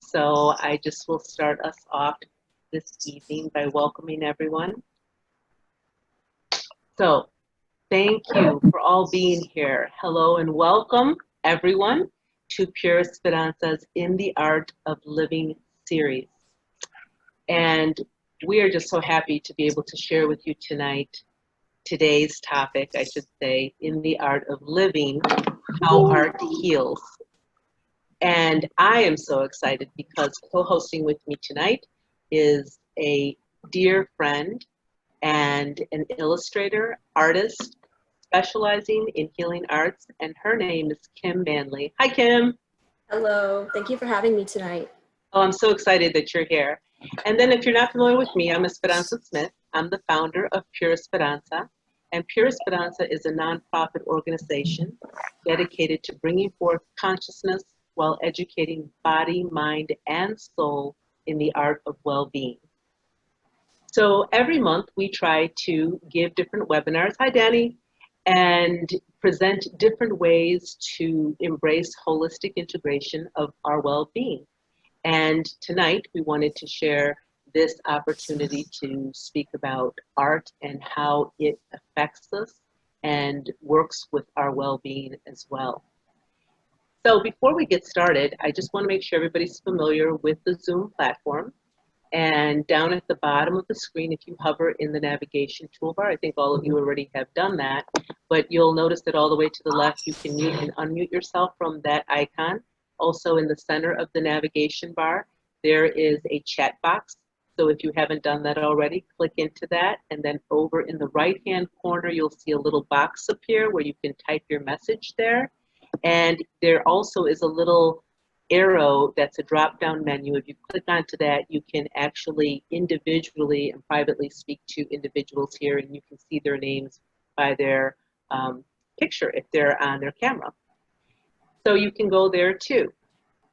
So I just will start us off this evening by welcoming everyone. So thank you for all being here. Hello and welcome everyone to PureEsperanza's In the Art of Living series. And we are just so happy to be able to share with you tonight today's topic, I should say, in the art of living, how art heals. And I am so excited because co-hosting with me tonight is a dear friend and an illustrator, artist, specializing in healing arts, and her name is Kim Manley. Hi, Kim. Hello, thank you for having me tonight. Oh, I'm so excited that you're here. And then if you're not familiar with me, I'm Esperanza Smith. I'm the founder of PureEsperanza. And PureEsperanza is a nonprofit organization dedicated to bringing forth consciousness while educating body, mind, and soul in the art of well-being. So every month we try to give different webinars, hi Danny, and present different ways to embrace holistic integration of our well-being. And tonight we wanted to share this opportunity to speak about art and how it affects us and works with our well-being as well. So before we get started, I just want to make sure everybody's familiar with the Zoom platform. And down at the bottom of the screen, if you hover in the navigation toolbar, I think all of you already have done that, but you'll notice that all the way to the left, you can mute and unmute yourself from that icon. Also in the center of the navigation bar, there is a chat box. So if you haven't done that already, click into that. And then over in the right-hand corner, you'll see a little box appear where you can type your message there. And there also is a little arrow that's a drop-down menu. If you click onto that, you can actually individually and privately speak to individuals here, and you can see their names by their picture if they're on their camera. So you can go there too.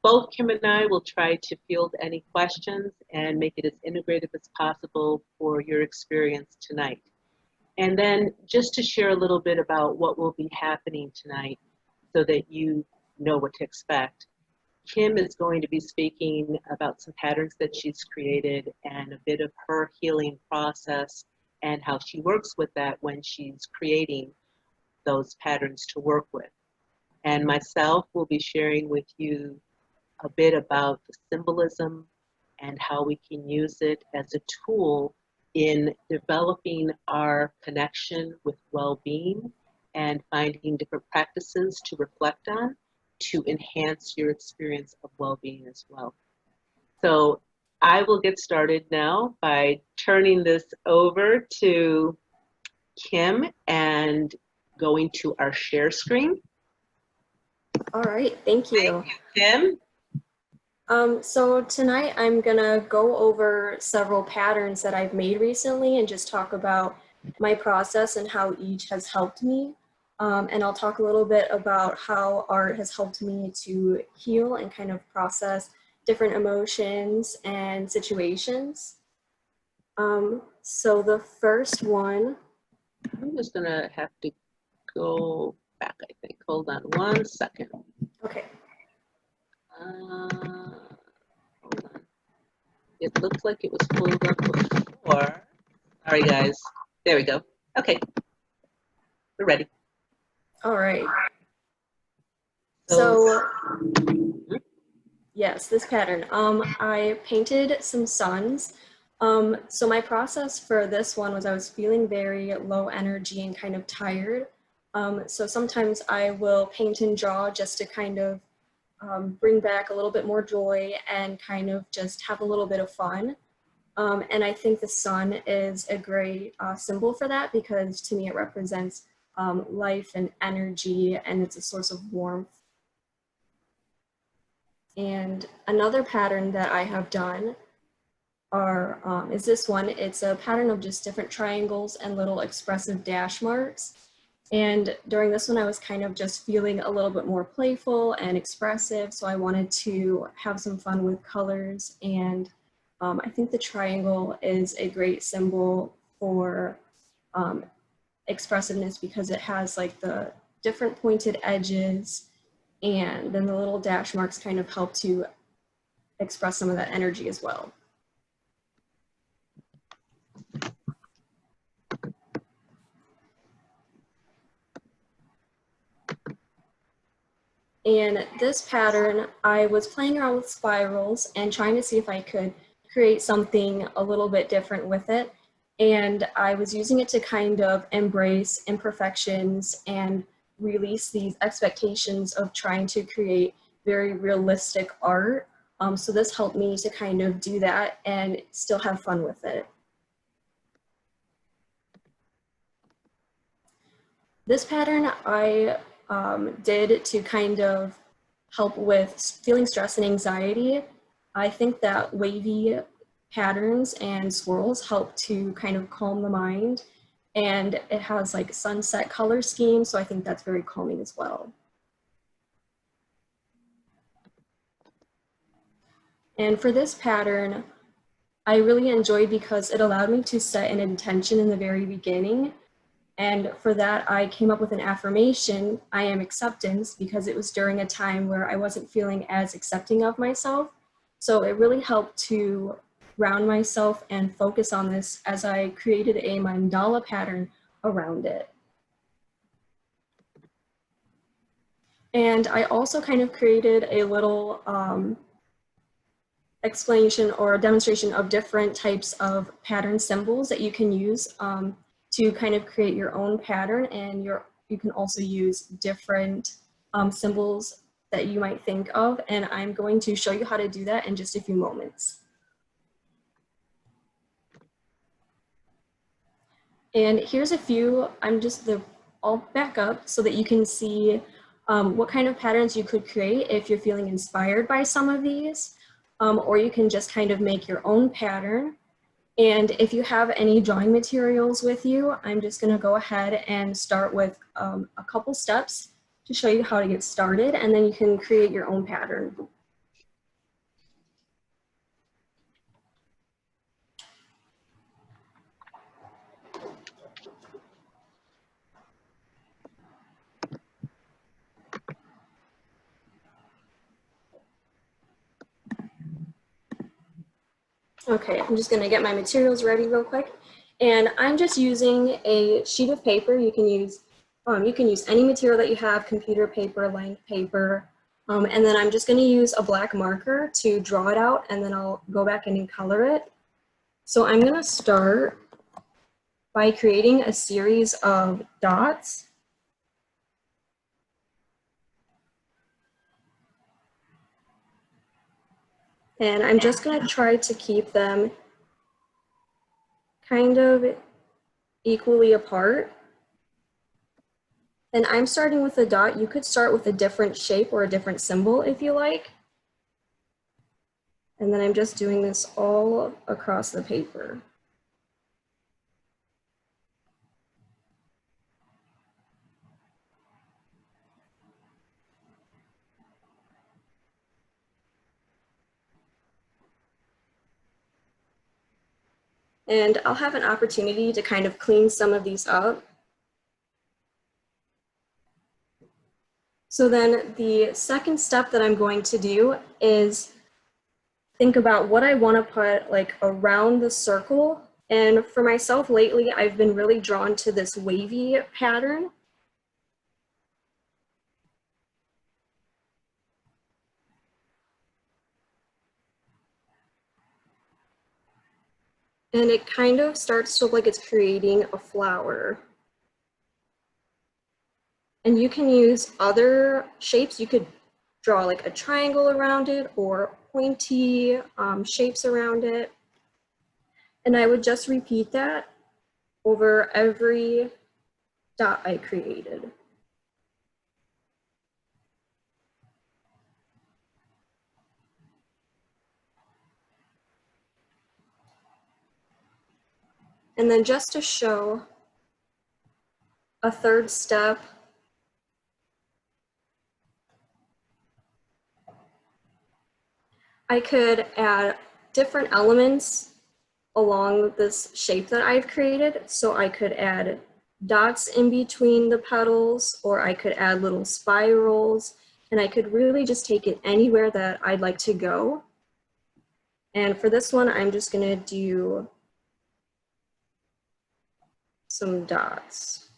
Both Kim and I will try to field any questions and make it as integrative as possible for your experience tonight. And then just to share a little bit about what will be happening tonight so that you know what to expect. Kim is going to be speaking about some patterns that she's created and a bit of her healing process and how she works with that when she's creating those patterns to work with. And myself will be sharing with you a bit about the symbolism and how we can use it as a tool in developing our connection with well-being and finding different practices to reflect on to enhance your experience of well-being as well. So I will get started now by turning this over to Kim and going to our share screen. All right, thank you. Kim? So tonight I'm gonna go over several patterns that I've made recently and just talk about my process and how each has helped me. And I'll talk a little bit about how art has helped me to heal and kind of process different emotions and situations. So the first one. I'm just gonna have to go back, I think. Hold on one second. Okay. Hold on. It looked like it was pulled up before. Sorry, guys. There we go. Okay. We're ready. All right. So yes, this pattern. I painted some suns. So my process for this one was I was feeling very low energy and kind of tired. So sometimes I will paint and draw just to kind of bring back a little bit more joy and kind of just have a little bit of fun. And I think the sun is a great symbol for that because to me it represents life and energy, and it's a source of warmth. And another pattern that I have done is this one. It's a pattern of just different triangles and little expressive dash marks. And during this one, I was kind of just feeling a little bit more playful and expressive. So I wanted to have some fun with colors. And I think the triangle is a great symbol for expressiveness because it has like the different pointed edges, and then the little dash marks kind of help to express some of that energy as well. In this pattern, I was playing around with spirals and trying to see if I could create something a little bit different with it. And I was using it to kind of embrace imperfections and release these expectations of trying to create very realistic art. So this helped me to kind of do that and still have fun with it. This pattern I did to kind of help with feeling stress and anxiety. I think that wavy patterns and swirls help to kind of calm the mind, and it has like sunset color scheme, so I think that's very calming as well. And for this pattern, I really enjoyed because it allowed me to set an intention in the very beginning. And for that, I came up with an affirmation, I am acceptance, because it was during a time where I wasn't feeling as accepting of myself. So it really helped to ground myself and focus on this as I created a mandala pattern around it. And I also kind of created a little explanation or demonstration of different types of pattern symbols that you can use to kind of create your own pattern, and you can also use different symbols that you might think of, and I'm going to show you how to do that in just a few moments. And here's a few, I'll back up so that you can see what kind of patterns you could create if you're feeling inspired by some of these, or you can just kind of make your own pattern. And if you have any drawing materials with you, I'm just gonna go ahead and start with a couple steps to show you how to get started, and then you can create your own pattern. Okay, I'm just gonna get my materials ready real quick. And I'm just using a sheet of paper. You can use any material that you have, computer paper, lined paper. And then I'm just gonna use a black marker to draw it out, and then I'll go back and color it. So I'm gonna start by creating a series of dots. And I'm just gonna try to keep them kind of equally apart. And I'm starting with a dot. You could start with a different shape or a different symbol if you like. And then I'm just doing this all across the paper. And I'll have an opportunity to kind of clean some of these up. So then the second step that I'm going to do is think about what I want to put like around the circle. And for myself lately, I've been really drawn to this wavy pattern. And it kind of starts to look like it's creating a flower. And you can use other shapes. You could draw like a triangle around it or pointy shapes around it. And I would just repeat that over every dot I created. And then just to show a third step, I could add different elements along this shape that I've created. So I could add dots in between the petals, or I could add little spirals, and I could really just take it anywhere that I'd like to go. And for this one, I'm just gonna do some dots.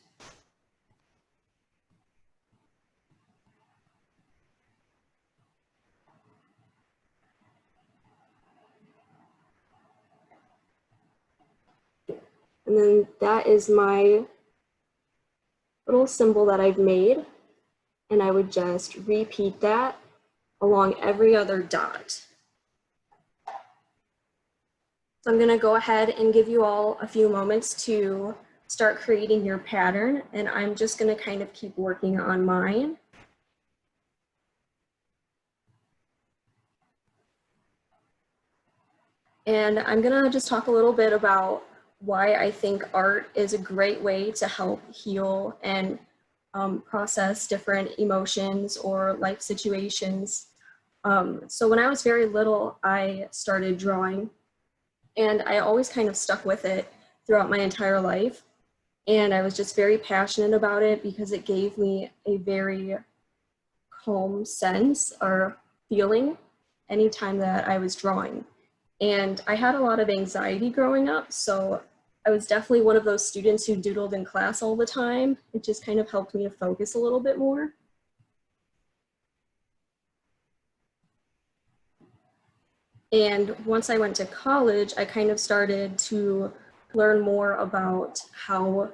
And then that is my little symbol that I've made. And I would just repeat that along every other dot. So I'm gonna go ahead and give you all a few moments to start creating your pattern, and I'm just gonna kind of keep working on mine. And I'm gonna just talk a little bit about why I think art is a great way to help heal and process different emotions or life situations. So when I was very little, I started drawing, and I always kind of stuck with it throughout my entire life. And I was just very passionate about it because it gave me a very calm sense or feeling anytime that I was drawing. And I had a lot of anxiety growing up, so I was definitely one of those students who doodled in class all the time. It just kind of helped me to focus a little bit more. And once I went to college, I kind of started to learn more about how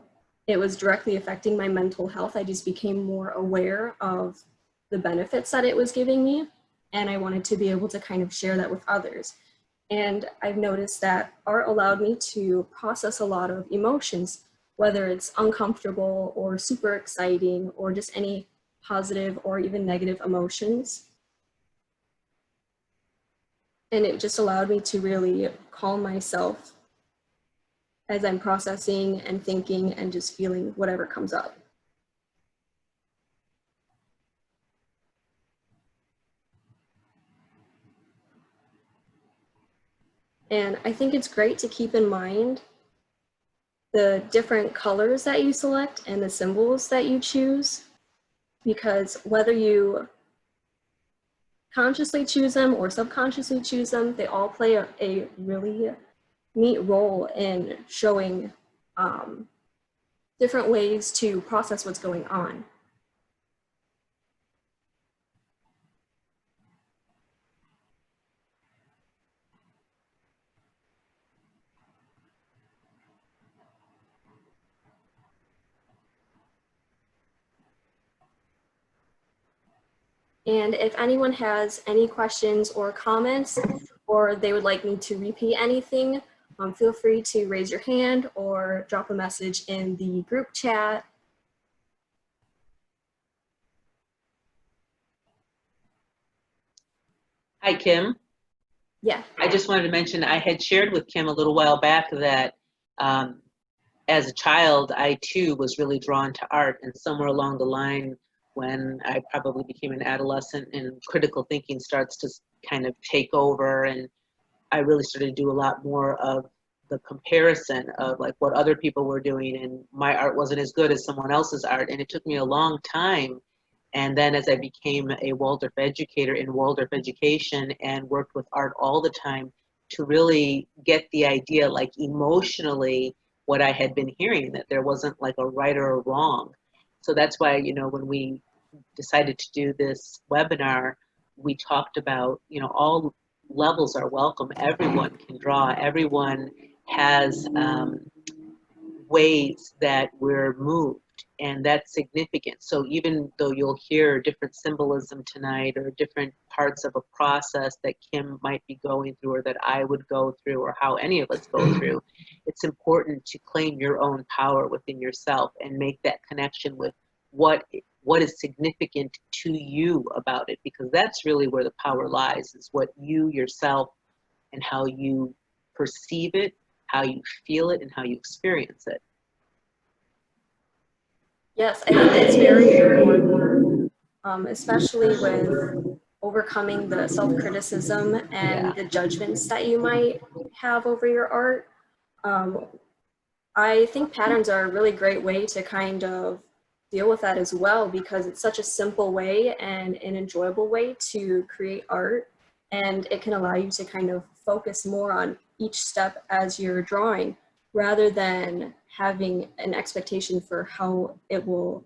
it was directly affecting my mental health. I just became more aware of the benefits that it was giving me, and I wanted to be able to kind of share that with others. And I've noticed that art allowed me to process a lot of emotions, whether it's uncomfortable or super exciting or just any positive or even negative emotions. And it just allowed me to really calm myself as I'm processing and thinking and just feeling whatever comes up. And I think it's great to keep in mind the different colors that you select and the symbols that you choose, because whether you consciously choose them or subconsciously choose them, they all play a really neat role in showing different ways to process what's going on. And if anyone has any questions or comments, or they would like me to repeat anything, feel free to raise your hand or drop a message in the group chat. Hi, Kim. Yeah. I just wanted to mention I had shared with Kim a little while back that as a child, I too was really drawn to art, and somewhere along the line, when I probably became an adolescent and critical thinking starts to kind of take over, and I really started to do a lot more of the comparison of like what other people were doing, and my art wasn't as good as someone else's art, and it took me a long time. And then as I became a Waldorf educator in Waldorf education and worked with art all the time to really get the idea, like emotionally, what I had been hearing, that there wasn't like a right or a wrong. So that's why, when we decided to do this webinar, we talked about, all levels are welcome. Everyone can draw. Everyone has ways that we're moved, and that's significant. So even though you'll hear different symbolism tonight or different parts of a process that Kim might be going through or that I would go through or how any of us go through, it's important to claim your own power within yourself and make that connection with what is significant to you about it, because that's really where the power lies, is what you yourself and how you perceive it, how you feel it, and how you experience it. Yes, I think that's very important, especially with overcoming the self-criticism and the judgments that you might have over your art. I think patterns are a really great way to kind of deal with that as well, because it's such a simple way and an enjoyable way to create art. and it can allow you to kind of focus more on each step as you're drawing rather than having an expectation for how it will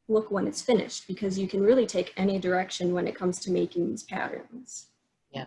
look when it's finished, because you can really take any direction when it comes to making these patterns. Yeah.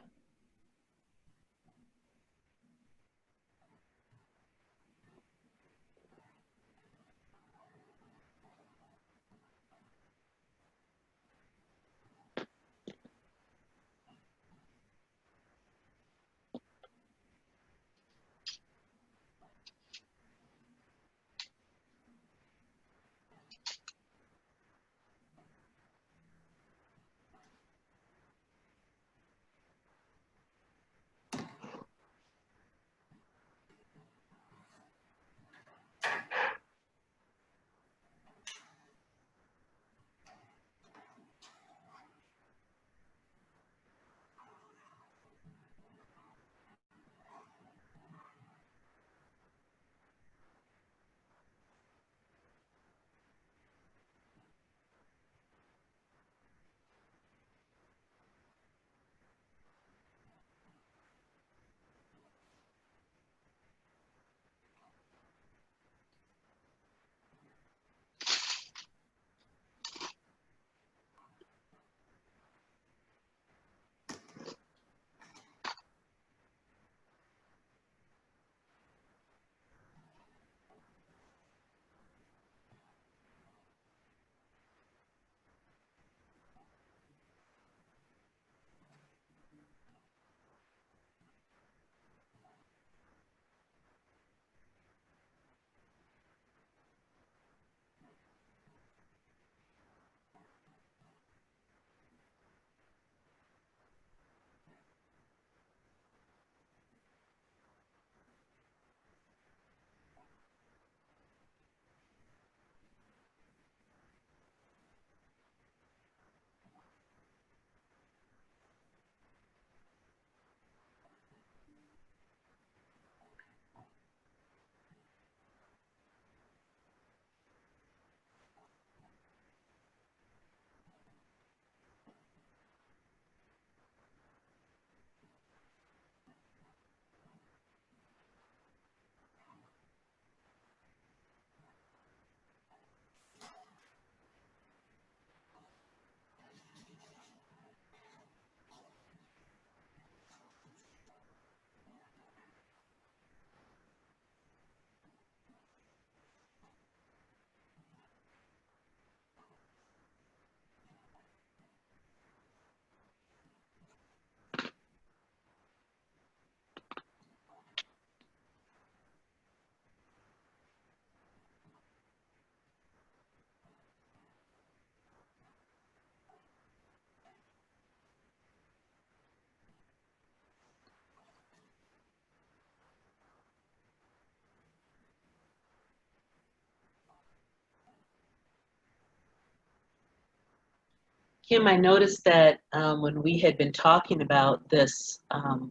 Kim, I noticed that when we had been talking about this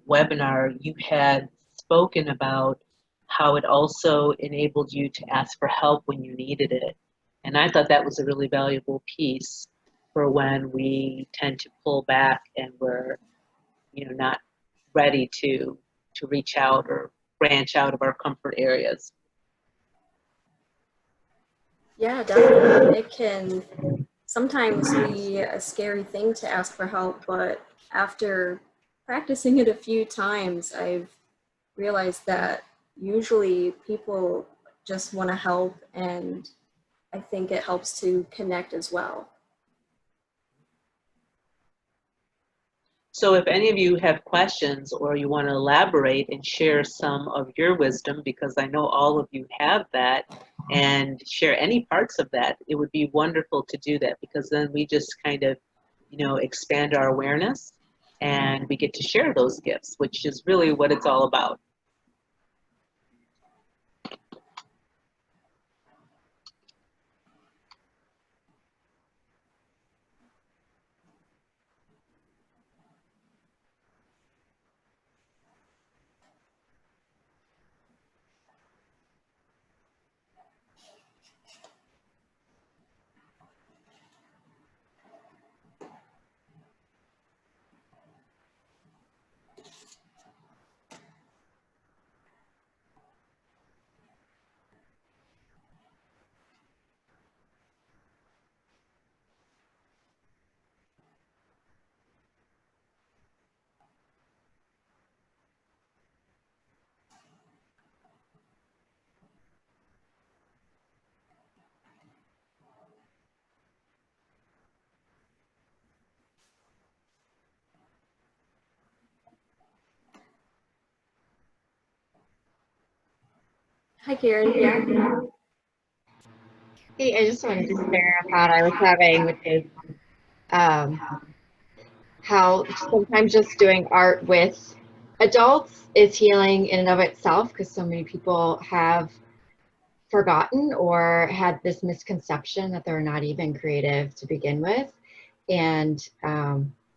webinar, you had spoken about how it also enabled you to ask for help when you needed it. And I thought that was a really valuable piece for when we tend to pull back and we're, not ready to reach out or branch out of our comfort areas. Yeah, definitely. It can sometimes be a scary thing to ask for help, but after practicing it a few times, I've realized that usually people just want to help, and I think it helps to connect as well. So if any of you have questions or you want to elaborate and share some of your wisdom, because I know all of you have that, and share any parts of that, it would be wonderful to do that, because then we just kind of, expand our awareness and we get to share those gifts, which is really what it's all about. Hi, Karen. Yeah. Hey, I just wanted to share a thought I was having, which is um, how sometimes just doing art with adults is healing in and of itself, because so many people have forgotten or had this misconception that they're not even creative to begin with. And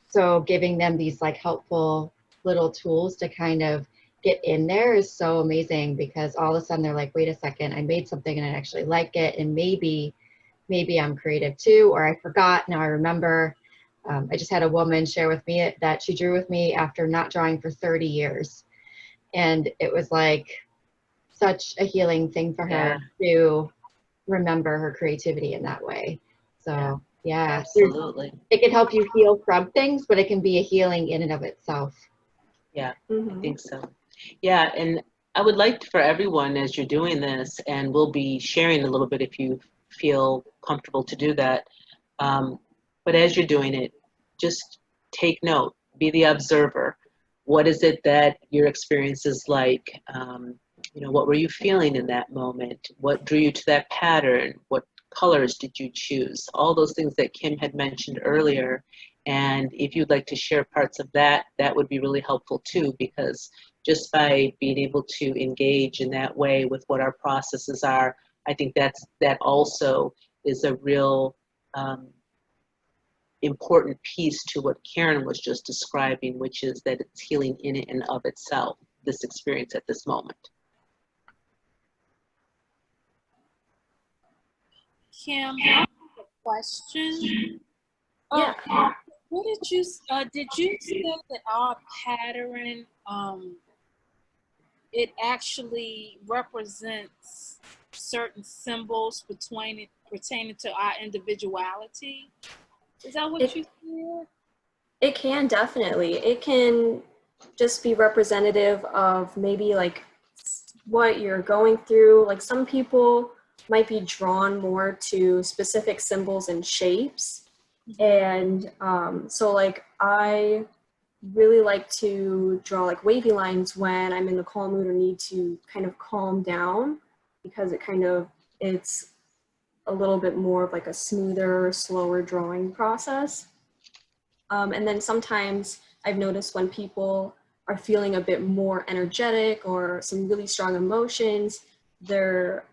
so giving them these like helpful little tools to kind of get in there is so amazing, because all of a sudden they're like, wait a second, I made something and I actually like it, and maybe I'm creative too, or I forgot, now I remember. I just had a woman share with me that she drew with me after not drawing for 30 years. And it was like such a healing thing for her to remember her creativity in that way. So yeah, Absolutely. it can help you heal from things, but it can be a healing in and of itself. Yeah, I think so. Yeah, and I would like for everyone, as you're doing this, and we'll be sharing a little bit if you feel comfortable to do that. But as you're doing it, just take note, be the observer. What is it that your experience is like? What were you feeling in that moment? What drew you to that pattern? What colors did you choose? All those things that Kim had mentioned earlier. And if you'd like to share parts of that, that would be really helpful too, because just by being able to engage in that way with what our processes are, I think that also is a real important piece to what Karen was just describing, which is that it's healing in and of itself, this experience at this moment. Kim, I have a question. Yeah. What did you say that our pattern, it actually represents certain symbols pertaining to our individuality? Is that what you said? It can definitely. It can just be representative of maybe like what you're going through. Like some people might be drawn more to specific symbols and shapes. And so like I really like to draw like wavy lines when I'm in the calm mood or need to kind of calm down, because it's a little bit more of like a smoother, slower drawing process. And then sometimes I've noticed when people are feeling a bit more energetic or some really strong emotions, their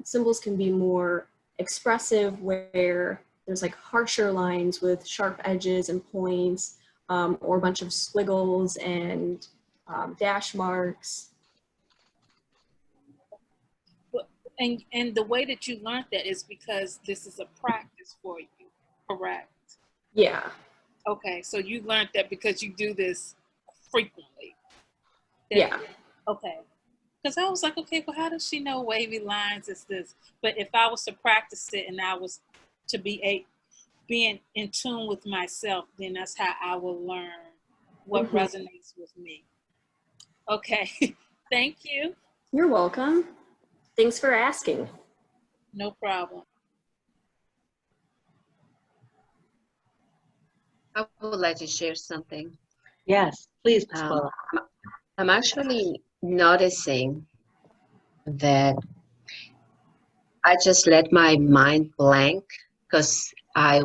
symbols can be more expressive, where there's like harsher lines with sharp edges and points, or a bunch of squiggles and dash marks. And the way that you learned that is because this is a practice for you, correct? Yeah. Okay, so you learned that because you do this frequently. Yeah. Okay. Because I was like, okay, well, how does she know wavy lines is this? But if I was to practice it and I was to being in tune with myself, then that's how I will learn what resonates with me. Okay. Thank you. You're welcome. Thanks for asking. No problem. I would like to share something. Yes, please, Pasquale. I'm actually noticing that I just let my mind blank because I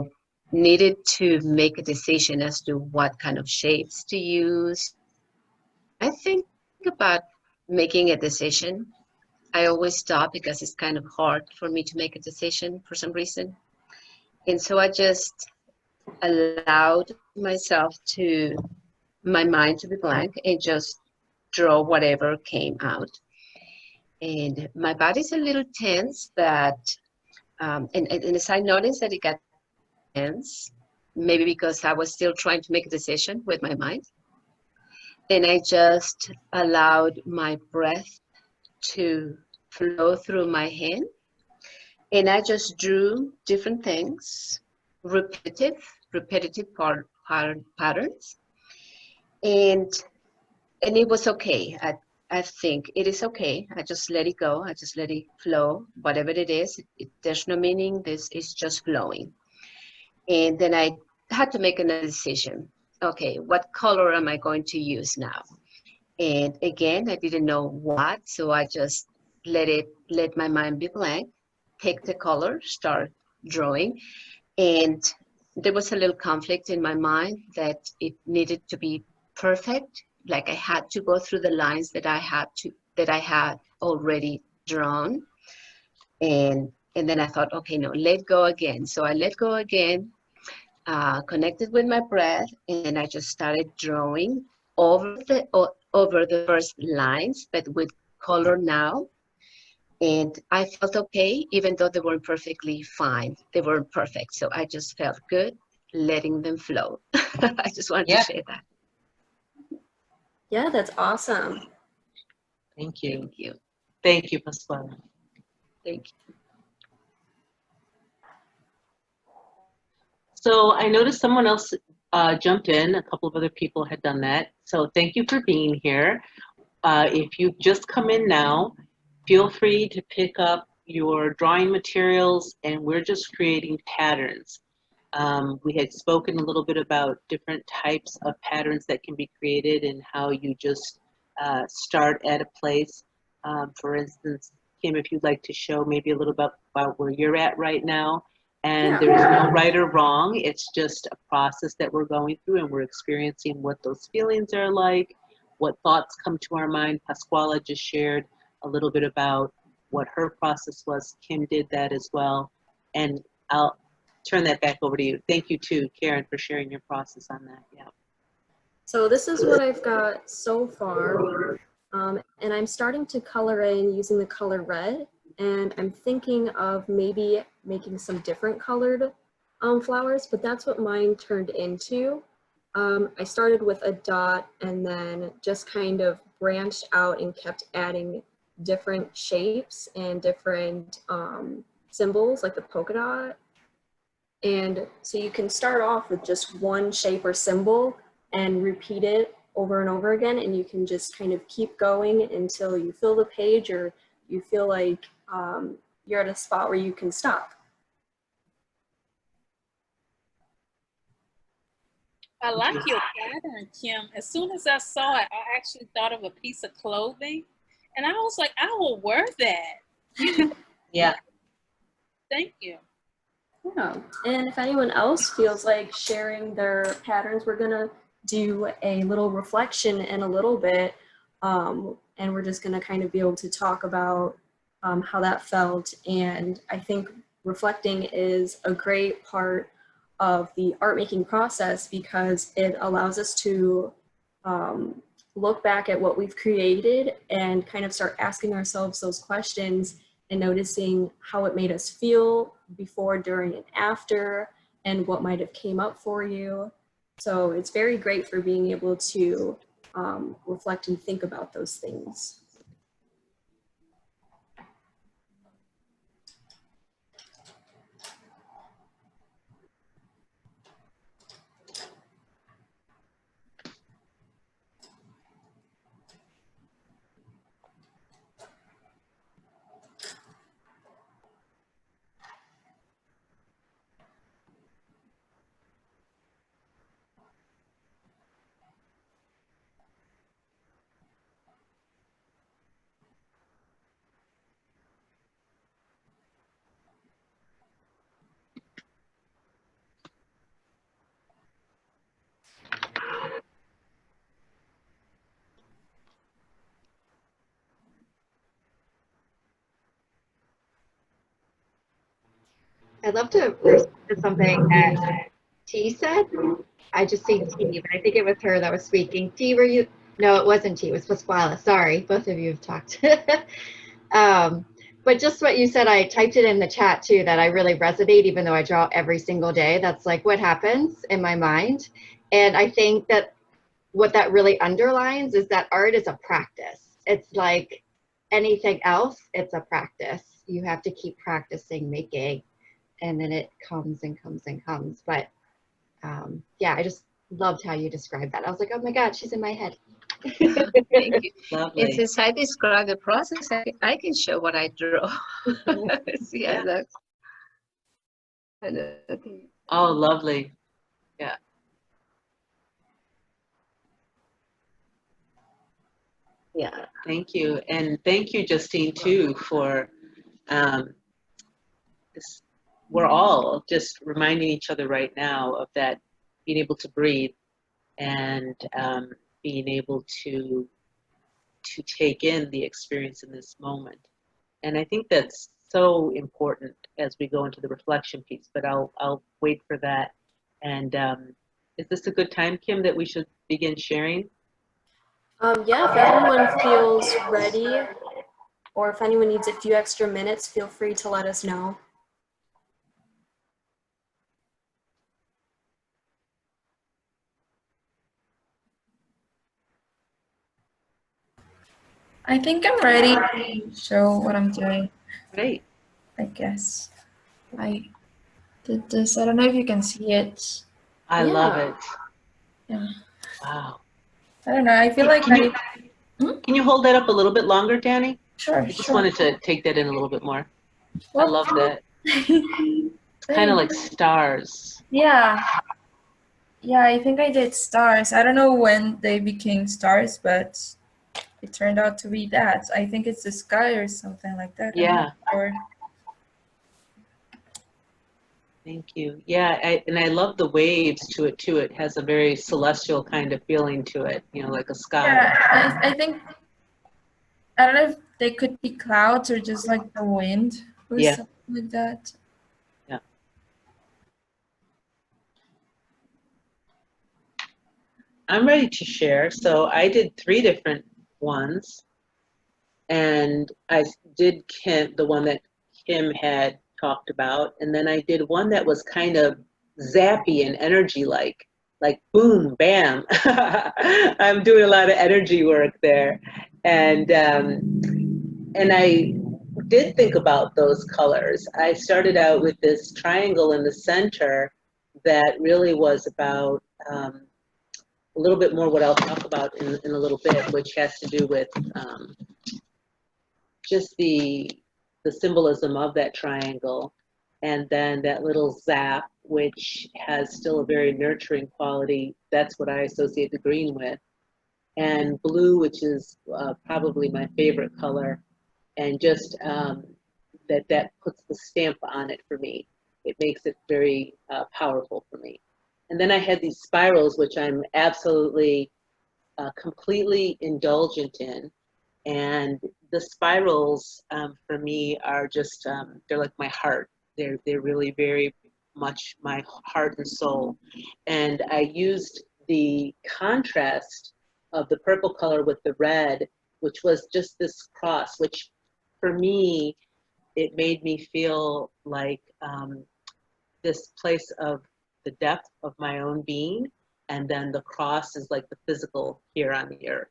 needed to make a decision as to what kind of shapes to use. I think about making a decision. I always stop because it's kind of hard for me to make a decision for some reason. And so I just allowed my mind to be blank and just draw whatever came out. And my body's a little tense, but and as I noticed that it got tense, maybe because I was still trying to make a decision with my mind, then I just allowed my breath to flow through my hand, and I just drew different things, repetitive patterns, and it was okay. I think it is okay. I just let it go. I just let it flow. Whatever it is, there's no meaning. This is just flowing. And then I had to make another decision. Okay, what color am I going to use now? And again, I didn't know what, so I just let my mind be blank, take the color, start drawing. And there was a little conflict in my mind that it needed to be perfect. Like I had to go through the lines that I had already drawn. And then I thought, okay, no, let go again. So I let go again, connected with my breath, and I just started drawing over the first lines, but with color now. And I felt okay, even though they weren't perfectly fine. They weren't perfect. So I just felt good letting them flow. I just wanted to share that. Yeah, that's awesome. Thank you. Thank you. Thank you, Pasquale. Thank you. So I noticed someone else jumped in. A couple of other people had done that. So thank you for being here. If you've just come in now, feel free to pick up your drawing materials, and we're just creating patterns. We had spoken a little bit about different types of patterns that can be created and how you just start at a place. For instance, Kim, if you'd like to show maybe a little bit about where you're at right now. And Yeah. there's no right or wrong. It's just a process that we're going through, and we're experiencing what those feelings are like, what thoughts come to our mind. Pasquale just shared a little bit about what her process was. Kim did that as well. And I'll turn that back over to you. Thank you too, Karen, for sharing your process on that. Yeah. So this is what I've got so far. And I'm starting to color in using the color red. And I'm thinking of maybe making some different colored flowers, but that's what mine turned into. I started with a dot and then just kind of branched out and kept adding different shapes and different symbols like the polka dot. And so you can start off with just one shape or symbol and repeat it over and over again, and you can just kind of keep going until you fill the page or you feel like you're at a spot where you can stop. I like your pattern, Kim. As soon as I saw it, I actually thought of a piece of clothing, and I was like, I will wear that. Yeah. Thank you. Yeah. And if anyone else feels like sharing their patterns, we're gonna do a little reflection in a little bit, and we're just gonna kind of be able to talk about how that felt. And I think reflecting is a great part of the art making process because it allows us to look back at what we've created and kind of start asking ourselves those questions and noticing how it made us feel before, during, and after, and what might have came up for you. So it's very great for being able to reflect and think about those things. I'd love to respond to something that T said. I just see T, but I think it was her that was speaking. T, were you? No, it wasn't T. It was Pasquale. Sorry, both of you have talked. But just what you said, I typed it in the chat too, that I really resonate, even though I draw every single day. That's like what happens in my mind. And I think that what that really underlines is that art is a practice. It's like anything else, it's a practice. You have to keep practicing making, and then it comes and comes and comes. But yeah, I just loved how you described that. I was like, oh my God, she's in my head. Thank you. Lovely. And since I described the process, I can show what I draw. Yeah, that's. Oh, lovely. Yeah. Yeah. Thank you. And thank you, Justine, too, for this. We're all just reminding each other right now of that, being able to breathe and being able to take in the experience in this moment. And I think that's so important as we go into the reflection piece, but I'll wait for that. And is this a good time, Kim, that we should begin sharing? Yeah, if everyone feels ready, or if anyone needs a few extra minutes, feel free to let us know. I think I'm ready to show what I'm doing, Great. I guess. I did this. I don't know if you can see it. I love it. Yeah. Wow. I don't know. I feel like Can you hold that up a little bit longer, Danny? Sure, I just wanted to take that in a little bit more. I Well, love that. It's kind of like stars. Yeah. Yeah, I think I did stars. I don't know when they became stars, but it turned out to be that. I think it's the sky or something like that. I'm Yeah. not sure. Thank you. Yeah, and I love the waves to it too. It has a very celestial kind of feeling to it, you know, like a sky. Yeah, I think, I don't know if they could be clouds or just like the wind or Yeah. something like that. Yeah. I'm ready to share. So I did 3 different ones, and I did the one that Kim had talked about, and then I did one that was kind of zappy and energy like boom, bam. I'm doing a lot of energy work there, and I did think about those colors. I started out with this triangle in the center that really was about a little bit more what I'll talk about in a little bit, which has to do with just the symbolism of that triangle, and then that little zap, which has still a very nurturing quality. That's what I associate the green with, and blue, which is probably my favorite color, and just that puts the stamp on it for me. It makes it very powerful for me. And then I had these spirals, which I'm absolutely completely indulgent in. And the spirals for me are just, they're like my heart. They're really very much my heart and soul. And I used the contrast of the purple color with the red, which was just this cross, which for me, it made me feel like this place of the depth of my own being, and then the cross is like the physical here on the earth.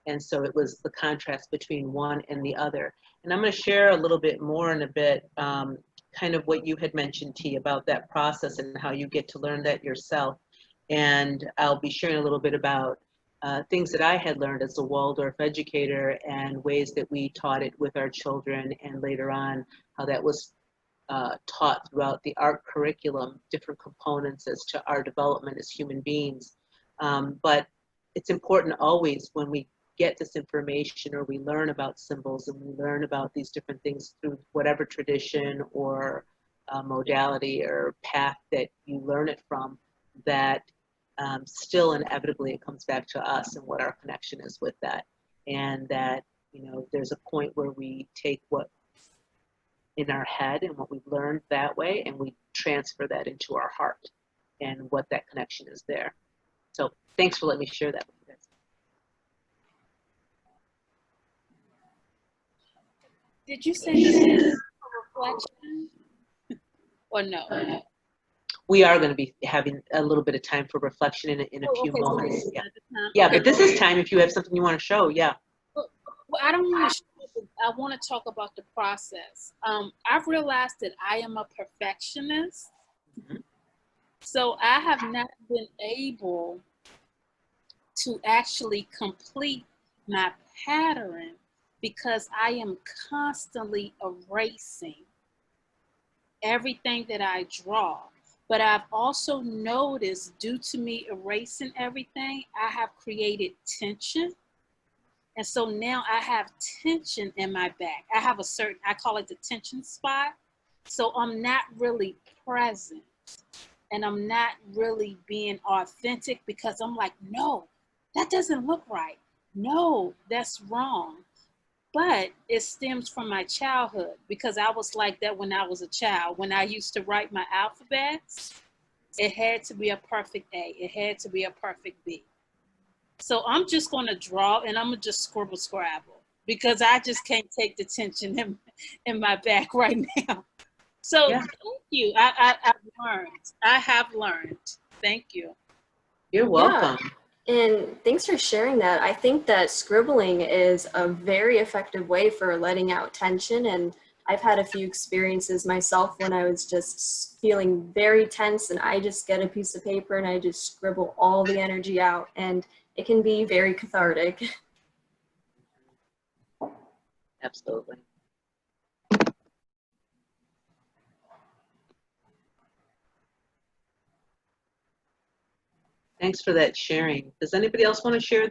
And so it was the contrast between one and the other. And I'm going to share a little bit more in a bit, kind of what you had mentioned, T, about that process and how you get to learn that yourself. And I'll be sharing a little bit about things that I had learned as a Waldorf educator and ways that we taught it with our children, and later on how that was taught throughout the art curriculum, different components as to our development as human beings. But it's important always when we get this information or we learn about symbols and we learn about these different things through whatever tradition or modality or path that you learn it from, that still inevitably it comes back to us and what our connection is with that. And that, you know, there's a point where we take what in our head and what we've learned that way, and we transfer that into our heart and what that connection is there. So thanks for letting me share that with you guys. Did you say this is a reflection or no? We are going to be having a little bit of time for reflection in a few Okay, moments. So Yeah, yeah, but this is time if you have something you want to show. Yeah. Well, I don't want to show, but I want to talk about the process. I've realized that I am a perfectionist. Mm-hmm. So I have not been able to actually complete my pattern because I am constantly erasing everything that I draw. But I've also noticed, due to me erasing everything, I have created tension And so now I have tension in my back. I have a certain, I call it the tension spot. So I'm not really present and I'm not really being authentic because I'm like, no, that doesn't look right. No, that's wrong. But it stems from my childhood because I was like that when I was a child. When I used to write my alphabets, it had to be a perfect A. It had to be a perfect B. So I'm just going to draw and I'm going to just scribble scrabble because I just can't take the tension in my back right now. So Yeah. thank you. I've learned. I have learned. Thank you. You're welcome. Yeah. And thanks for sharing that. I think that scribbling is a very effective way for letting out tension. And I've had a few experiences myself when I was just feeling very tense and I just get a piece of paper and I just scribble all the energy out. And it can be very cathartic. Absolutely. Thanks for that sharing. Does anybody else want to share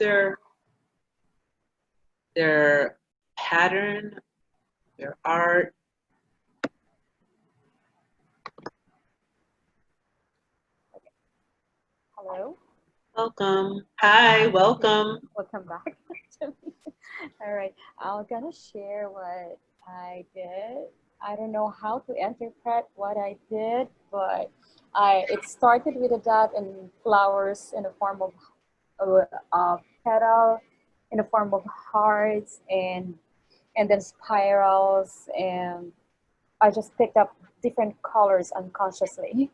their pattern, their art? Hello. Welcome. Hi, welcome. Welcome back to me. All right. I'm gonna share what I did. I don't know how to interpret what I did, but it started with a dot and flowers in the form of a petal, in the form of hearts, and then spirals, and I just picked up different colors unconsciously,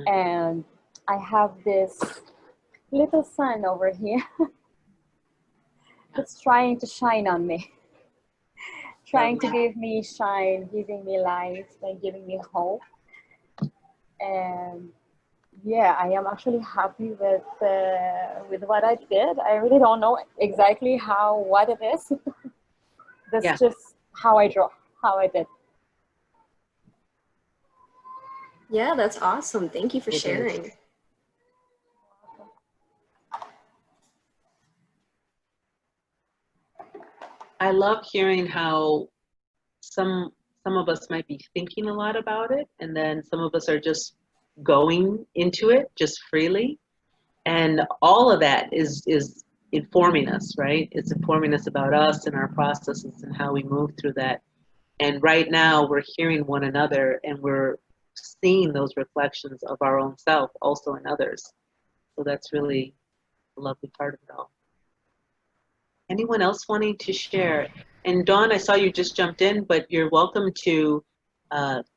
and I have this little sun over here. It's trying to shine on me, trying to give me shine, giving me life, and giving me hope. And yeah, I am actually happy with what I did. I really don't know exactly what it is. That's just how I draw, how I did. Yeah, that's awesome. Thank you for sharing. I love hearing how some of us might be thinking a lot about it, and then some of us are just going into it just freely. And all of that is informing us, right? It's informing us about us and our processes and how we move through that. And right now we're hearing one another and we're seeing those reflections of our own self also in others. So that's really a lovely part of it all. Anyone else wanting to share? And Dawn, I saw you just jumped in, but you're welcome to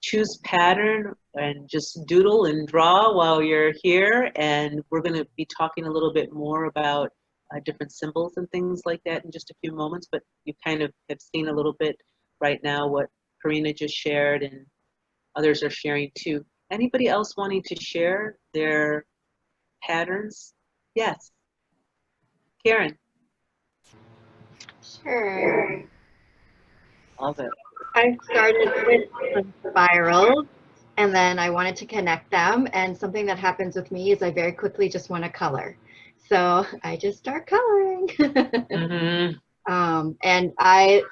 choose pattern and just doodle and draw while you're here. And we're going to be talking a little bit more about different symbols and things like that in just a few moments. But you kind of have seen a little bit right now what Karina just shared and others are sharing too. Anybody else wanting to share their patterns? Yes. Karen. Sure. Love it. I started with some spirals and then I wanted to connect them. And something that happens with me is I very quickly just want to color. So I just start coloring. And I,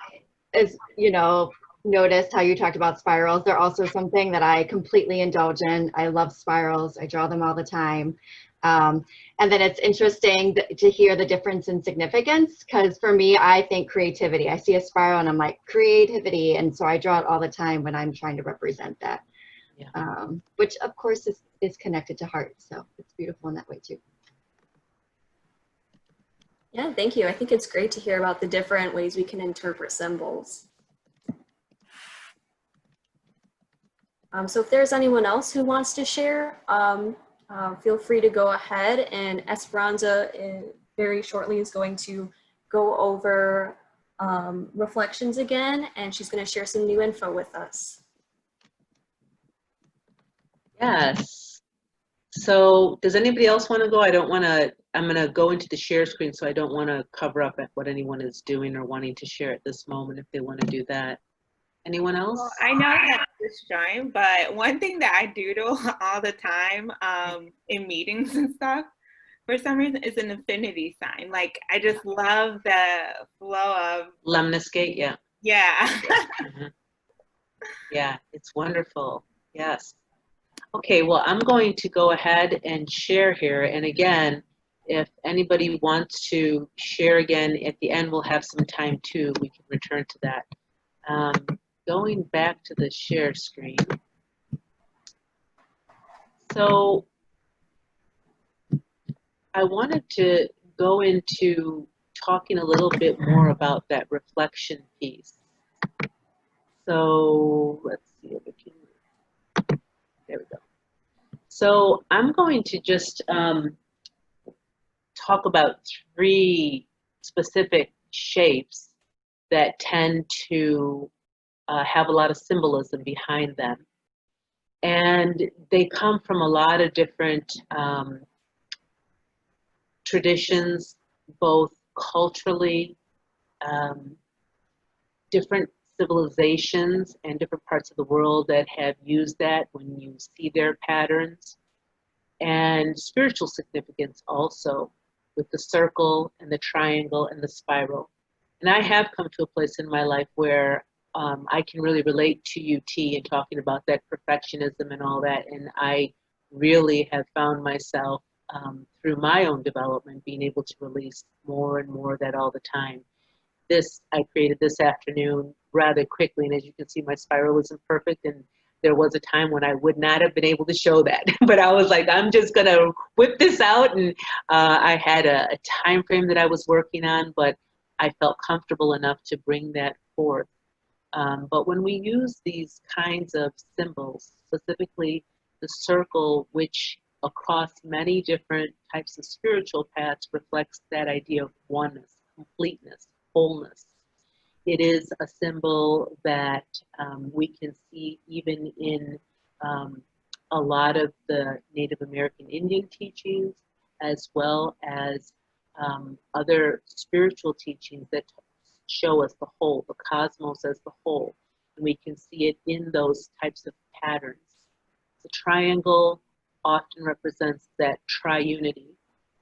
as you know, noticed how you talked about spirals. They're also something that I completely indulge in. I love spirals. I draw them all the time. And then it's interesting to hear the difference in significance, because for me, I think creativity. I see a spiral and I'm like, creativity. And so I draw it all the time when I'm trying to represent that, which of course is connected to heart. So it's beautiful in that way too. Yeah, thank you. I think it's great to hear about the different ways we can interpret symbols. So if there's anyone else who wants to share, feel free to go ahead, and Esperanza very shortly is going to go over reflections again, and she's going to share some new info with us. Yes. So does anybody else want to go? I don't want to, I'm going to go into the share screen, so I don't want to cover up what anyone is doing or wanting to share at this moment if they want to do that. Anyone else? Well, I know that this joined, but one thing that I doodle all the time in meetings and stuff, for some reason, is an infinity sign. Like, I just love the flow of Lemniscate, yeah. yeah. Mhm. Yeah, it's wonderful. Yes. Okay, well, I'm going to go ahead and share here. And again, if anybody wants to share again, at the end, we'll have some time too. We can return to that. Going back to the share screen. So I wanted to go into talking a little bit more about that reflection piece. So let's see if we can, there we go. So I'm going to just talk about 3 specific shapes that tend to have a lot of symbolism behind them. And they come from a lot of different traditions, both culturally, different civilizations and different parts of the world that have used that when you see their patterns, and spiritual significance also with the circle and the triangle and the spiral. And I have come to a place in my life where I can really relate to UT and talking about that perfectionism and all that, and I really have found myself through my own development being able to release more and more of that all the time. This I created this afternoon rather quickly, and as you can see, my spiral isn't perfect, and there was a time when I would not have been able to show that, but I was like, I'm just gonna whip this out, and I had a time frame that I was working on, but I felt comfortable enough to bring that forth. But when we use these kinds of symbols, specifically the circle, which across many different types of spiritual paths reflects that idea of oneness, completeness, wholeness. It is a symbol that we can see even in a lot of the Native American Indian teachings, as well as other spiritual teachings that show us the whole, the cosmos as the whole. And we can see it in those types of patterns. The triangle often represents that triunity.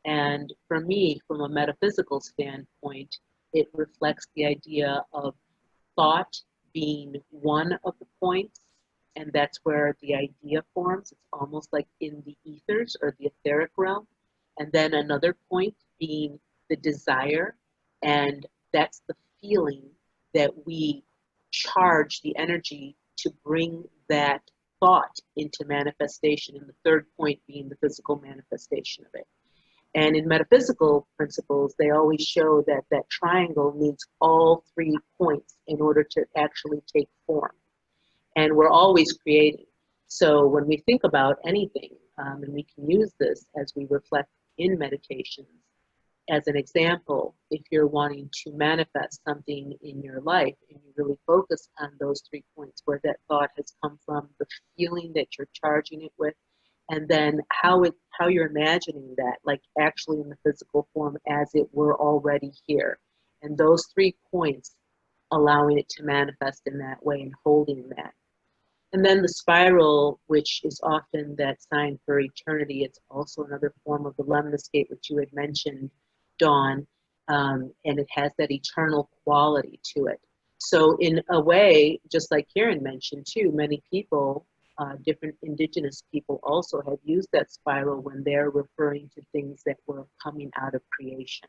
And for me, from a metaphysical standpoint, it reflects the idea of thought being one of the points, and that's where the idea forms. It's almost like in the ethers or the etheric realm. And then another point being the desire, and that's the feeling that we charge the energy to bring that thought into manifestation, and the third point being the physical manifestation of it. And in metaphysical principles, they always show that that triangle needs all 3 points in order to actually take form. And we're always creating. So when we think about anything, and we can use this as we reflect in meditations, as an example, if you're wanting to manifest something in your life and you really focus on those 3 points where that thought has come from, the feeling that you're charging it with, and then how you're imagining that, like actually in the physical form as it were already here. And those 3 points, allowing it to manifest in that way and holding that. And then the spiral, which is often that sign for eternity, it's also another form of the lemniscate, which you had mentioned, Dawn, and it has that eternal quality to it. So in a way, just like Karen mentioned too, many people, different indigenous people also have used that spiral when they're referring to things that were coming out of creation,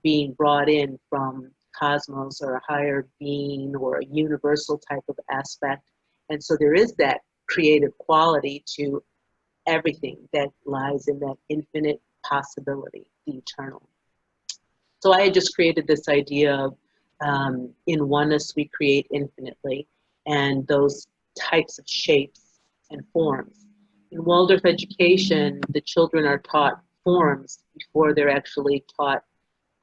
being brought in from cosmos or a higher being or a universal type of aspect. And so there is that creative quality to everything that lies in that infinite possibility, the eternal. So I had just created this idea of in oneness we create infinitely, and those types of shapes and forms. In Waldorf education, the children are taught forms before they're actually taught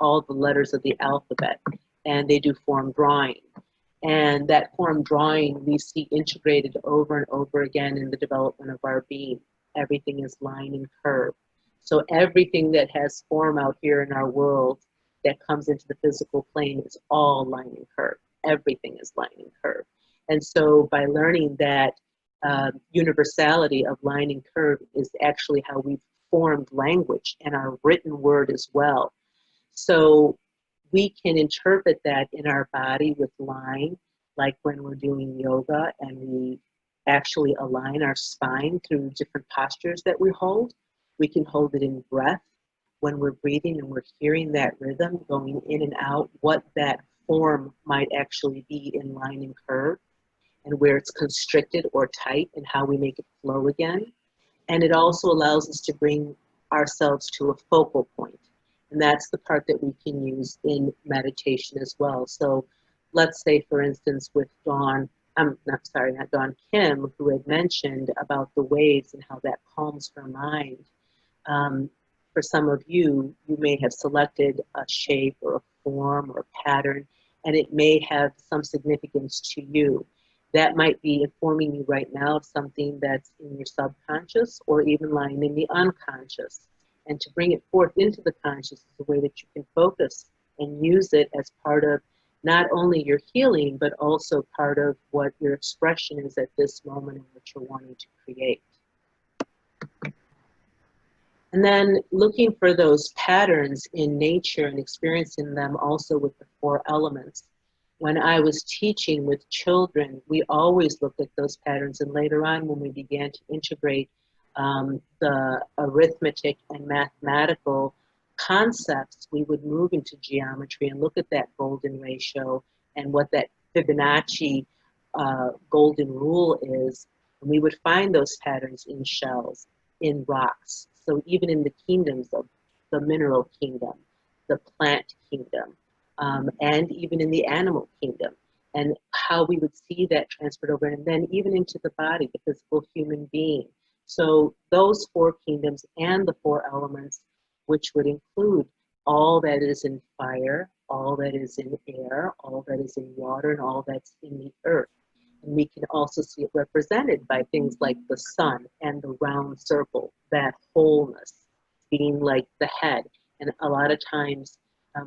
all the letters of the alphabet, and they do form drawing. And that form drawing we see integrated over and over again in the development of our being. Everything is line and curve. So everything that has form out here in our world that comes into the physical plane is all line and curve. Everything is line and curve. And so by learning that universality of line and curve is actually how we formed language and our written word as well. So we can interpret that in our body with line, like when we're doing yoga and we actually align our spine through different postures that we hold. We can hold it in breath when we're breathing and we're hearing that rhythm going in and out, what that form might actually be in line and curve, and where it's constricted or tight and how we make it flow again. And it also allows us to bring ourselves to a focal point. And that's the part that we can use in meditation as well. So let's say, for instance, with not Dawn, Kim, who had mentioned about the waves and how that calms her mind. For some of you, you may have selected a shape or a form or a pattern, and it may have some significance to you. That might be informing you right now of something that's in your subconscious or even lying in the unconscious. And to bring it forth into the conscious is a way that you can focus and use it as part of not only your healing, but also part of what your expression is at this moment and what you're wanting to create. And then looking for those patterns in nature and experiencing them also with the 4 elements. When I was teaching with children, we always looked at those patterns, and later on when we began to integrate the arithmetic and mathematical concepts, we would move into geometry and look at that golden ratio and what that Fibonacci golden rule is. And we would find those patterns in shells, in rocks. So even in the kingdoms of the mineral kingdom, the plant kingdom, and even in the animal kingdom, and how we would see that transferred over, and then even into the body, the physical human being. So those 4 kingdoms and the 4 elements, which would include all that is in fire, all that is in air, all that is in water, and all that's in the earth. And we can also see it represented by things like the sun and the round circle, that wholeness being like the head. And a lot of times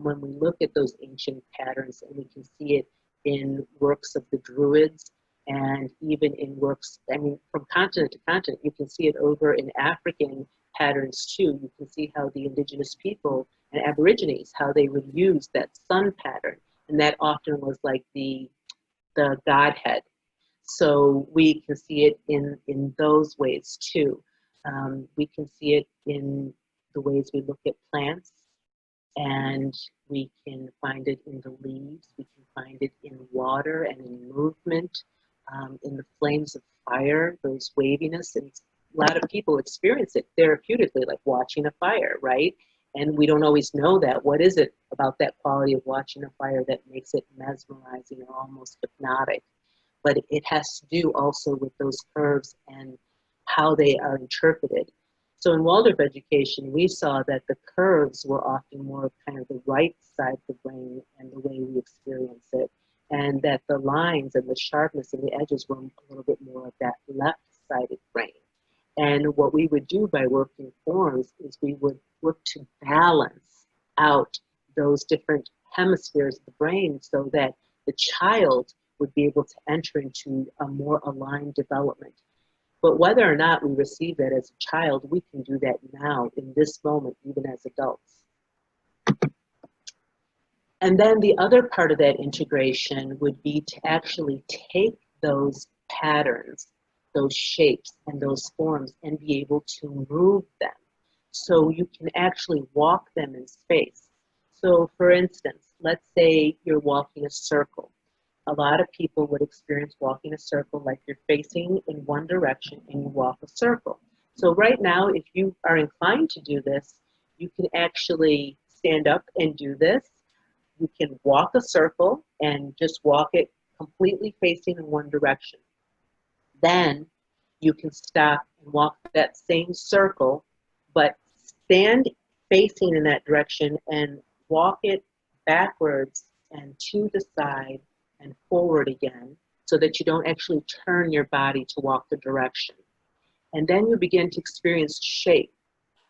when we look at those ancient patterns, and we can see it in works of the Druids, and even in works, I mean, from continent to continent, you can see it over in African patterns too. You can see how the indigenous people and Aborigines, how they would use that sun pattern. And that often was like the Godhead. So we can see it in those ways too. We can see it in the ways we look at plants, and we can find it in the leaves. We can find it in water and in movement, in the flames of fire, those waviness. And a lot of people experience it therapeutically, like watching a fire, right? And we don't always know that. What is it about that quality of watching a fire that makes it mesmerizing or almost hypnotic? But it has to do also with those curves and how they are interpreted. So in Waldorf education, we saw that the curves were often more of kind of the right side of the brain and the way we experience it, and that the lines and the sharpness and the edges were a little bit more of that left-sided brain. And what we would do by working forms is we would work to balance out those different hemispheres of the brain so that the child would be able to enter into a more aligned development. But whether or not we receive that as a child, we can do that now in this moment, even as adults. And then the other part of that integration would be to actually take those patterns, those shapes and those forms, and be able to move them so you can actually walk them in space. So for instance, let's say you're walking a circle. A lot of people would experience walking a circle like you're facing in one direction and you walk a circle. So right now, if you are inclined to do this, you can actually stand up and do this. You can walk a circle and just walk it completely facing in one direction. Then you can stop and walk that same circle, but stand facing in that direction and walk it backwards and to the side and forward again, so that you don't actually turn your body to walk the direction. And then you begin to experience shape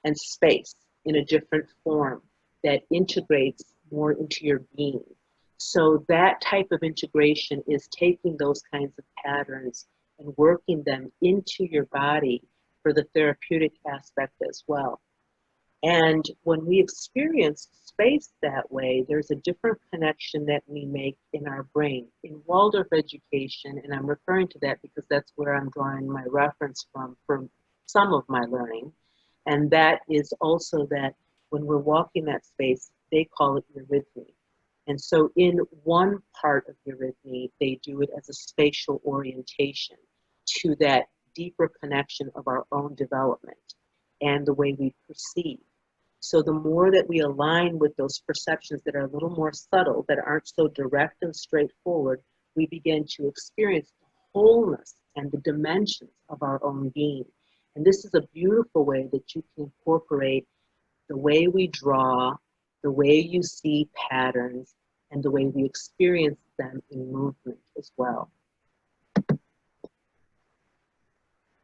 and space in a different form that integrates more into your being. So that type of integration is taking those kinds of patterns and working them into your body for the therapeutic aspect as well. And when we experience space that way, there's a different connection that we make in our brain. In Waldorf education, and I'm referring to that because that's where I'm drawing my reference from for some of my learning, and that is also that when we're walking that space, they call it eurythmy. And so in one part of eurythmy, they do it as a spatial orientation to that deeper connection of our own development and the way we perceive. So the more that we align with those perceptions that are a little more subtle, that aren't so direct and straightforward, we begin to experience the wholeness and the dimensions of our own being. And this is a beautiful way that you can incorporate the way we draw, the way you see patterns, and the way we experience them in movement as well.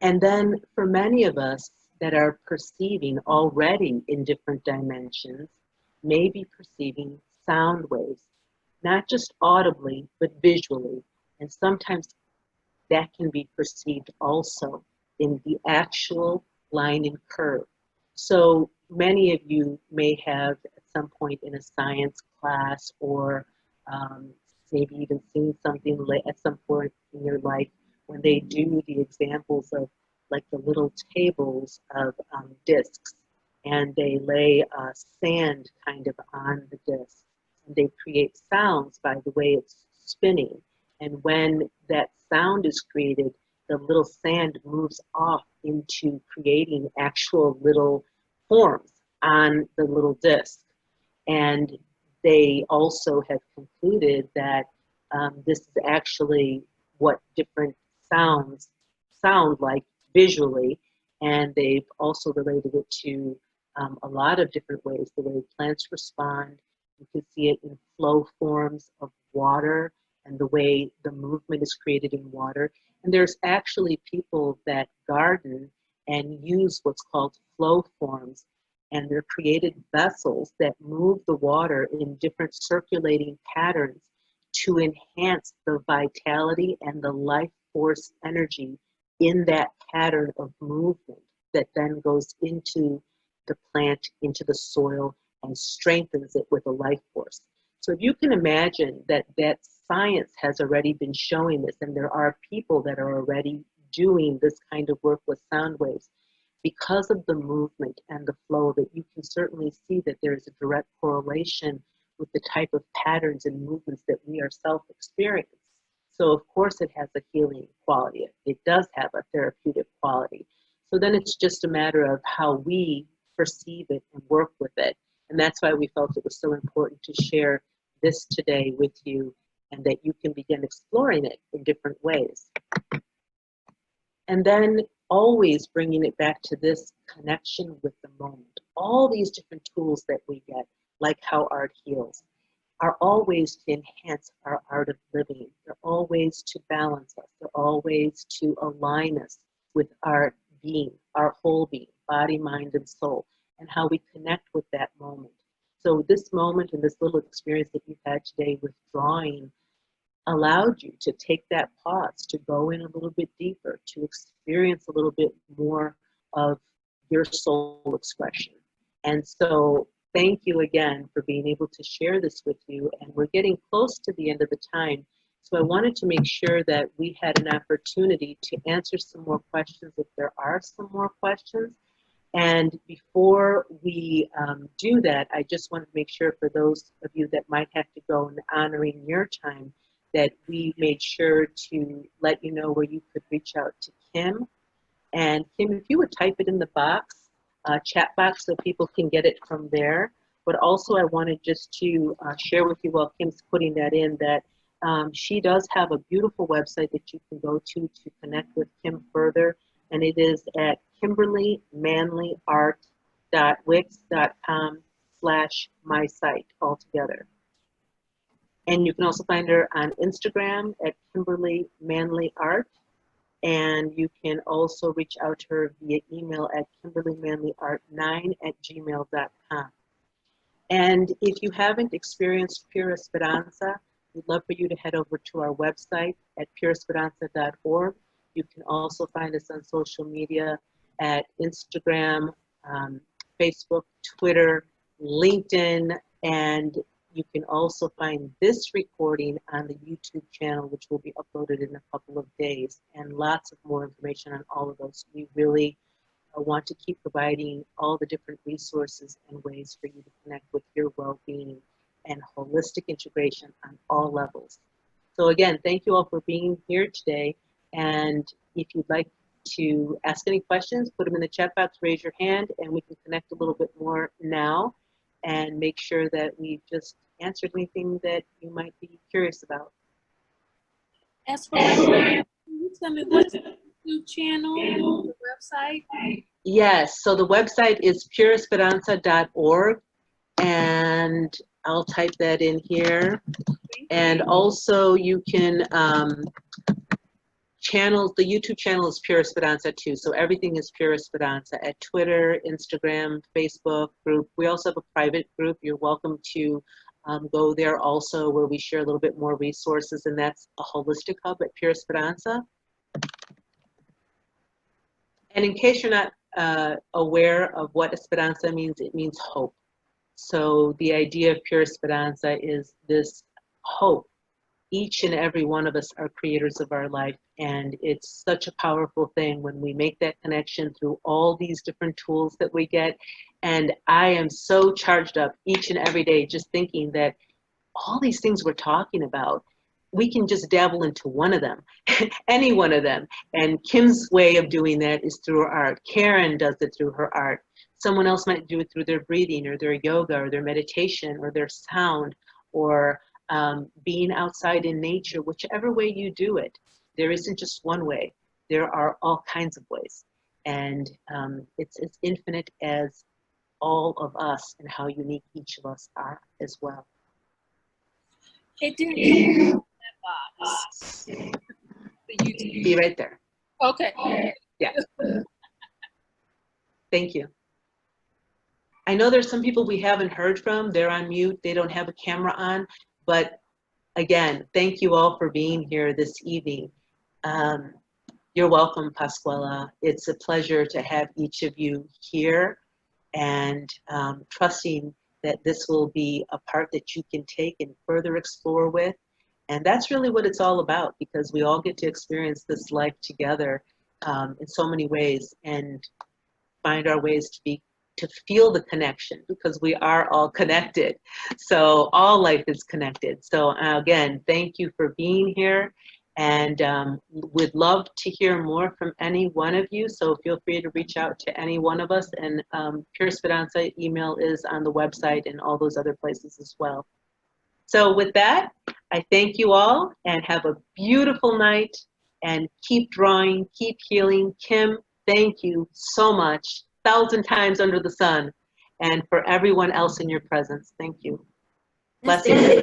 And then for many of us that are perceiving already in different dimensions, may be perceiving sound waves, not just audibly, but visually. And sometimes that can be perceived also in the actual line and curve. So many of you may have at some point in a science class or maybe even seen something at some point in your life when they do the examples of like the little tables of discs, and they lay sand kind of on the disc, and they create sounds by the way it's spinning. And when that sound is created, the little sand moves off into creating actual little forms on the little disc. And they also have concluded that this is actually what different sounds sound like visually, and they've also related it to a lot of different ways, the way plants respond. You can see it in flow forms of water and the way the movement is created in water. And there's actually people that garden and use what's called flow forms, and they're created vessels that move the water in different circulating patterns to enhance the vitality and the life force energy in that pattern of movement that then goes into the plant, into the soil, and strengthens it with a life force. So if you can imagine that science has already been showing this, and there are people that are already doing this kind of work with sound waves, because of the movement and the flow of it, you can certainly see that there is a direct correlation with the type of patterns and movements that we ourselves experience. So of course it has a healing quality. It does have a therapeutic quality. So then it's just a matter of how we perceive it and work with it. And that's why we felt it was so important to share this today with you, and that you can begin exploring it in different ways. And then always bringing it back to this connection with the moment. All these different tools that we get, like how art heals, are always to enhance our art of living. They're always to balance us. They're always to align us with our being, our whole being, body, mind, and soul, and how we connect with that moment. So this moment and this little experience that you've had today with drawing allowed you to take that pause, to go in a little bit deeper, to experience a little bit more of your soul expression. And so thank you again for being able to share this with you. And we're getting close to the end of the time. So I wanted to make sure that we had an opportunity to answer some more questions if there are some more questions. And before we do that, I just wanted to make sure for those of you that might have to go and honoring your time, that we made sure to let you know where you could reach out to Kim. And Kim, if you would type it in the box, chat box, so people can get it from there. But also I wanted just to share with you while Kim's putting that in, that she does have a beautiful website that you can go to connect with Kim further. And it is at kimberlymanlyart.wix.com/mysite altogether. And you can also find her on Instagram at Kimberly Manly Art. And you can also reach out to her via email at kimberlymanlyart9@gmail.com. And if you haven't experienced PureEsperanza, we'd love for you to head over to our website at pureesperanza.org. You can also find us on social media at Instagram, Facebook, Twitter, LinkedIn, and you can also find this recording on the YouTube channel, which will be uploaded in a couple of days, and lots of more information on all of those. We really want to keep providing all the different resources and ways for you to connect with your well-being and holistic integration on all levels. So again, thank you all for being here today. And if you'd like to ask any questions, put them in the chat box, raise your hand, and we can connect a little bit more now and make sure that we've just answered anything that you might be curious about. As for can you tell me what's the YouTube channel, the website? Yes, so the website is PureEsperanza.org, and I'll type that in here. And also you can the YouTube channel is Pure Esperanza too, so everything is Pure Esperanza at Twitter, Instagram, Facebook group. We also have a private group. You're welcome to go there also, where we share a little bit more resources, and that's a holistic hub at Pure Esperanza. And in case you're not aware of what Esperanza means, it means hope. So the idea of Pure Esperanza is this hope. Each and every one of us are creators of our life, and it's such a powerful thing when we make that connection through all these different tools that we get. And I am so charged up each and every day just thinking that all these things we're talking about, we can just dabble into one of them, any one of them. And Kim's way of doing that is through her art. Karen does it through her art. Someone else might do it through their breathing or their yoga or their meditation or their sound or being outside in nature, whichever way you do it. There isn't just one way. There are all kinds of ways. And it's as infinite as all of us and how unique each of us are as well. It didn't come in that box. The YouTube. Be right there. Okay. Yeah. Thank you. I know there's some people we haven't heard from. They're on mute. They don't have a camera on. But again, thank you all for being here this evening. You're welcome, Pasquala. It's a pleasure to have each of you here, and trusting that this will be a part that you can take and further explore with. And that's really what it's all about, because we all get to experience this life together in so many ways and find our ways to feel the connection, because we are all connected. So all life is connected. So again, thank you for being here, and would love to hear more from any one of you. So feel free to reach out to any one of us, and Pure Esperanza email is on the website and all those other places as well. So with that, I thank you all and have a beautiful night, and keep drawing, keep healing. Kim, thank you so much. 1,000 times under the sun, and for everyone else in your presence. Thank you. Yes, Blessings.